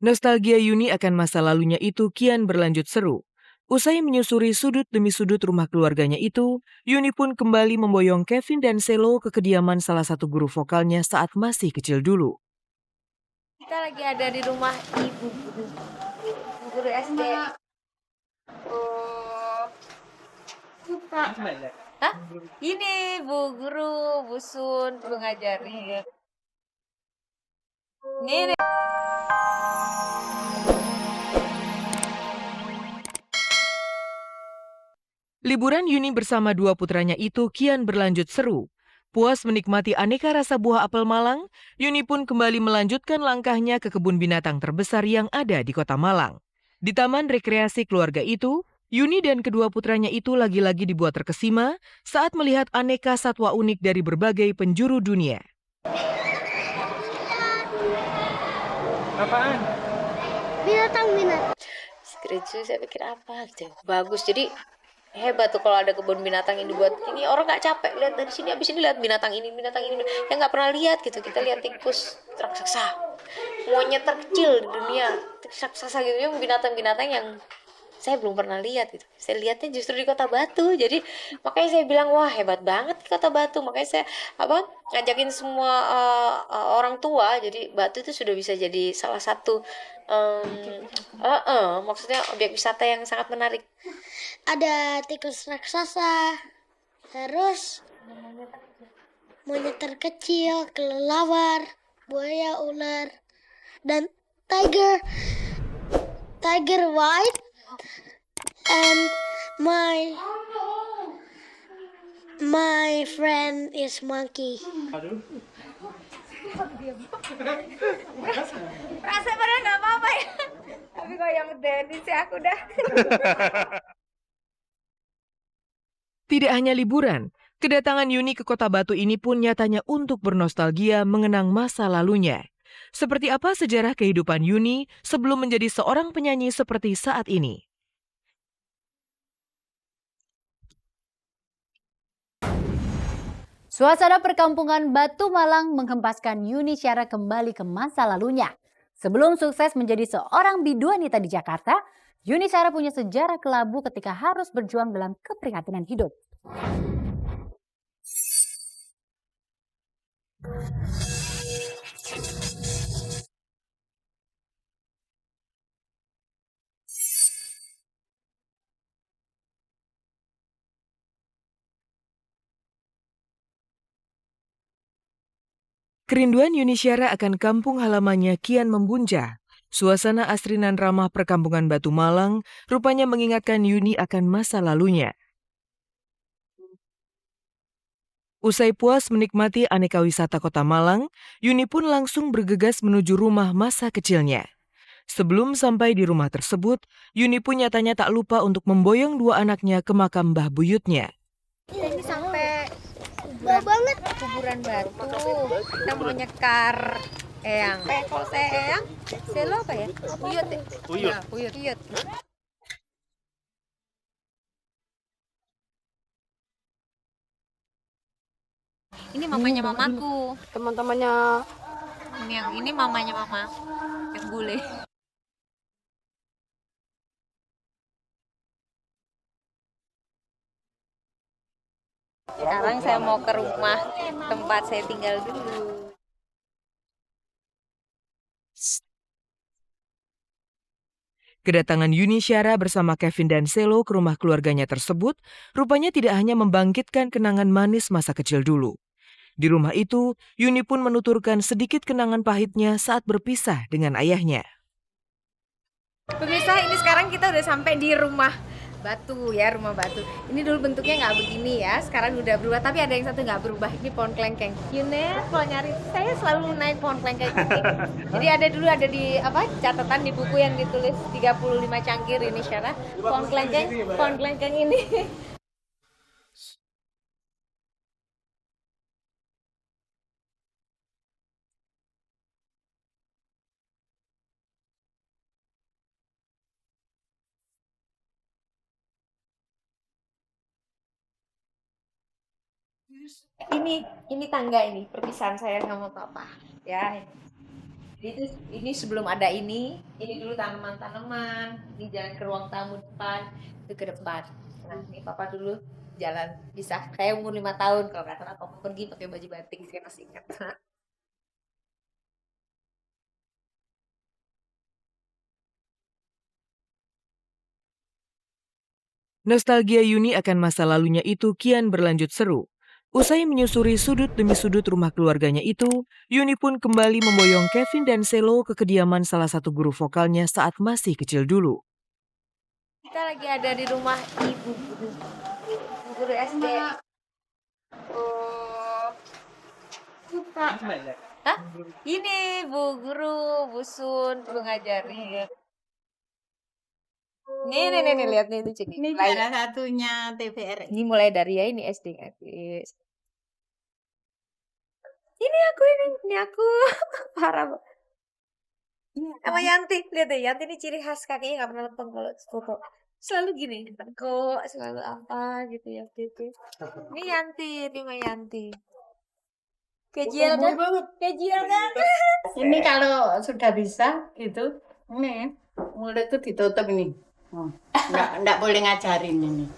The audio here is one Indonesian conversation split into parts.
Nostalgia Yuni akan masa lalunya itu kian berlanjut seru. Usai menyusuri sudut demi sudut rumah keluarganya itu, Yuni pun kembali memboyong Kevin dan Selo ke kediaman salah satu guru vokalnya saat masih kecil dulu. Kita lagi ada di rumah ibu guru SD. Oh, hah? Ini bu guru, Bu Sun, guru ngajarin. Ini. Liburan Yuni bersama dua putranya itu kian berlanjut seru. Puas menikmati aneka rasa buah apel Malang, Yuni pun kembali melanjutkan langkahnya ke kebun binatang terbesar yang ada di kota Malang. Di taman rekreasi keluarga itu, Yuni dan kedua putranya itu lagi-lagi dibuat terkesima saat melihat aneka satwa unik dari berbagai penjuru dunia. Apaan? Binatang. Scratch saya pikir apa gitu. Bagus. Jadi hebat tuh kalau ada kebun binatang yang dibuat ini, orang nggak capek lihat dari sini, habis ini lihat binatang ini yang nggak pernah lihat gitu. Kita lihat tikus raksasa, monyet terkecil di dunia raksasa gitu, yang binatang-binatang yang saya belum pernah lihat gitu. Saya lihatnya justru di Kota Batu. Jadi makanya saya bilang wah hebat banget di Kota Batu. Makanya saya ngajakin semua orang tua. Jadi Batu itu sudah bisa jadi salah satu maksudnya objek wisata yang sangat menarik. Ada tikus raksasa, terus monyet terkecil, kelelawar, buaya, ular, dan tiger white, and my friend is monkey. Rasa pada nggak apa-apa ya. Tapi kalau yang Denny sih aku dah. Tidak hanya liburan, kedatangan Yuni ke Kota Batu ini pun nyatanya untuk bernostalgia mengenang masa lalunya. Seperti apa sejarah kehidupan Yuni sebelum menjadi seorang penyanyi seperti saat ini? Suasana perkampungan Batu Malang menghempaskan Yuni Syara kembali ke masa lalunya. Sebelum sukses menjadi seorang biduanita di Jakarta, Yuni Syara punya sejarah kelabu ketika harus berjuang dalam keprihatinan hidup. Kerinduan Yuni Syara akan kampung halamannya kian membunja. Suasana asri dan ramah perkampungan Batu Malang rupanya mengingatkan Yuni akan masa lalunya. Usai puas menikmati aneka wisata kota Malang, Yuni pun langsung bergegas menuju rumah masa kecilnya. Sebelum sampai di rumah tersebut, Yuni pun nyatanya tak lupa untuk memboyong dua anaknya ke makam mbah buyutnya. Ini sampai Bau banget. kuburan Batu. Kita mau nyekar eyang. Kalau saya eyang, Selo apa ya? Uyut. Uyut. Ya, uyut. Ini mamanya mamaku. Teman-temannya Ini mamanya mama. Yang bule. Sekarang saya mau ke rumah tempat saya tinggal dulu. Kedatangan Yuni Syara bersama Kevin dan Selo ke rumah keluarganya tersebut rupanya tidak hanya membangkitkan kenangan manis masa kecil dulu. Di rumah itu, Yuni pun menuturkan sedikit kenangan pahitnya saat berpisah dengan ayahnya. Pemirsa, ini sekarang kita udah sampai di rumah Batu ya, rumah Batu. Ini dulu bentuknya nggak begini ya, sekarang udah berubah. Tapi ada yang satu nggak berubah, ini pohon kelengkeng. Yunet, kalau nyari, saya selalu naik pohon kelengkeng ini. Jadi ada di catatan di buku yang ditulis 35 cangkir ini Syara. Pohon kelengkeng ini. Ini tangga ini perpisahan saya sama papa ya. Ini sebelum ada ini dulu tanaman-tanaman, ini jalan ke ruang tamu depan, itu ke depan. Nah, ini papa dulu jalan bisa kayak umur 5 tahun kalau nggak salah papa pergi pakai baju batik, saya masih ingat. Nostalgia Yuni akan masa lalunya itu kian berlanjut seru. Usai menyusuri sudut demi sudut rumah keluarganya itu, Yuni pun kembali memboyong Kevin dan Selo ke kediaman salah satu guru vokalnya saat masih kecil dulu. Kita lagi ada di rumah ibu guru SD. Oh. Hah? Ini Bu Guru, Bu Sun, guru ngajarin. Nih, lihat nih lucu nih. Ini salah satunya TVRI. Ini mulai dari ya ini SD gadis. Ini aku. Parah. Sama Yanti, lihat deh, Yanti ini ciri khas kakinya nggak pernah lempeng kalau foto. Selalu gini, kok selalu apa gitu ya itu. Ini Yanti, ini mah Yanti. Kecil kan? Kecil kan? Ini kalau sudah bisa gitu, ini mulut itu ditutup ini. Enggak boleh ngajarin ini.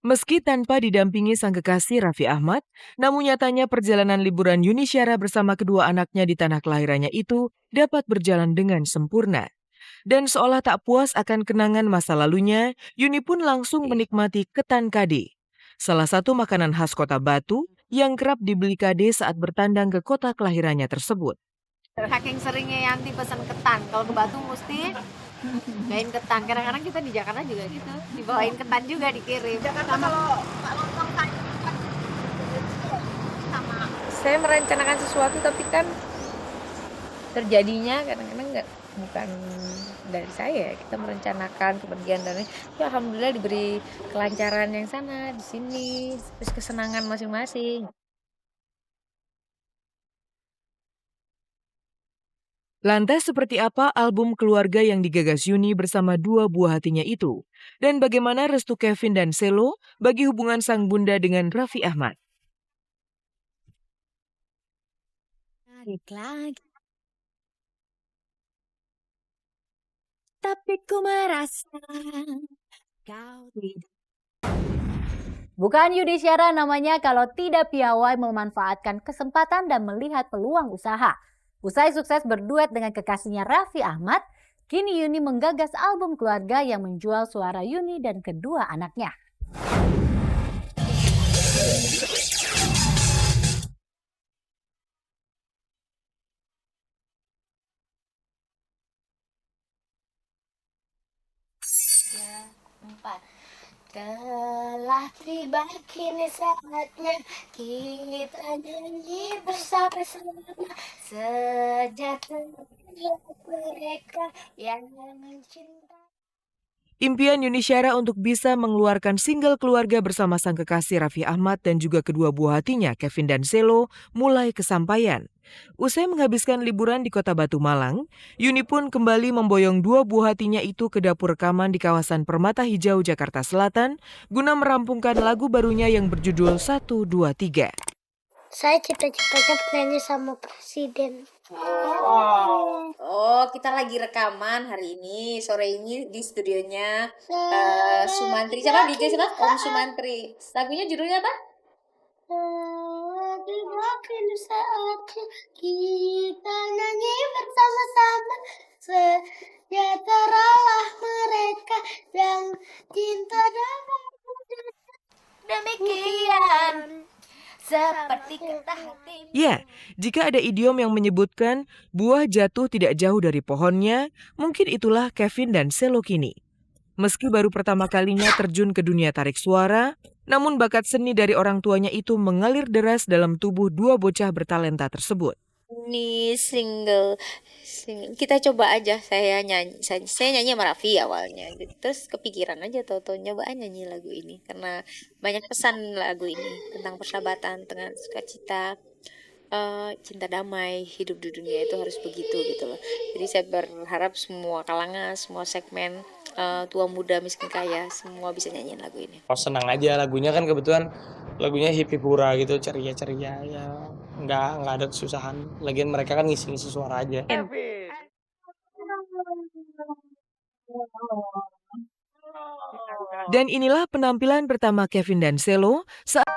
Meski tanpa didampingi sang kekasih Raffi Ahmad, namun nyatanya perjalanan liburan Yuni Syara bersama kedua anaknya di tanah kelahirannya itu dapat berjalan dengan sempurna. Dan seolah tak puas akan kenangan masa lalunya, Yuni pun langsung menikmati ketan kade. Salah satu makanan khas kota Batu yang kerap dibeli Kade saat bertandang ke kota kelahirannya tersebut. Saking seringnya Yanti pesan ketan, kalau ke Batu mesti bawain ketan. Kadang-kadang kita di Jakarta juga gitu, dibawain ketan juga dikirim. Jakarta kalau lontong sama. Saya merencanakan sesuatu tapi kan terjadinya kadang-kadang bukan dari saya. Kita merencanakan kepergian dan ya alhamdulillah diberi kelancaran yang sana di sini, terus kesenangan masing-masing. Lantas seperti apa album keluarga yang digagas Yuni bersama dua buah hatinya itu? Dan bagaimana restu Kevin dan Selo bagi hubungan sang bunda dengan Raffi Ahmad? Tarik lagi. Tapi ku merasa kau tidak. Bukan Yuni Syara namanya kalau tidak piawai memanfaatkan kesempatan dan melihat peluang usaha. Usai sukses berduet dengan kekasihnya Raffi Ahmad, kini Yuni menggagas album keluarga yang menjual suara Yuni dan kedua anaknya. Telah tiba kini saatnya kita nyanyi bersama-sama sejatinya mereka yang mencinta. Impian Yuni Syara untuk bisa mengeluarkan single keluarga bersama sang kekasih Raffi Ahmad dan juga kedua buah hatinya Kevin dan Selo mulai kesampaian. Usai menghabiskan liburan di kota Batu Malang, Yuni pun kembali memboyong dua buah hatinya itu ke dapur rekaman di kawasan Permata Hijau, Jakarta Selatan guna merampungkan lagu barunya yang berjudul 123. Saya cita-citanya penyanyi sama presiden. Oh, kita lagi rekaman hari ini, sore ini di studionya Sumantri. Siapa DJ siapa? Om Sumantri. Lagunya judulnya apa? Tiba kini saatnya kita nyanyi bersama-sama sejahteralah mereka yang cinta damai. Demikian. Seperti kata hati. Ya, jika ada idiom yang menyebutkan buah jatuh tidak jauh dari pohonnya, mungkin itulah Kevin dan Selo kini. Meski baru pertama kalinya terjun ke dunia tarik suara, namun bakat seni dari orang tuanya itu mengalir deras dalam tubuh dua bocah bertalenta tersebut. Ini single kita coba aja, saya nyanyi sama Raffi awalnya gitu. Terus kepikiran aja tau-tau nyoba nyanyi lagu ini karena banyak pesan lagu ini tentang persahabatan, tentang sukacita, cinta damai, hidup di dunia itu harus begitu gitu loh. Jadi saya berharap semua kalangan, semua segmen, tua muda miskin kaya semua bisa nyanyiin lagu ini. Oh, senang aja lagunya kan kebetulan lagunya hip hura gitu, ceria-ceria ya, nggak ada kesusahan. Lagian mereka kan ngisi-ngisi suara aja. Dan inilah penampilan pertama Kevin dan Selo saat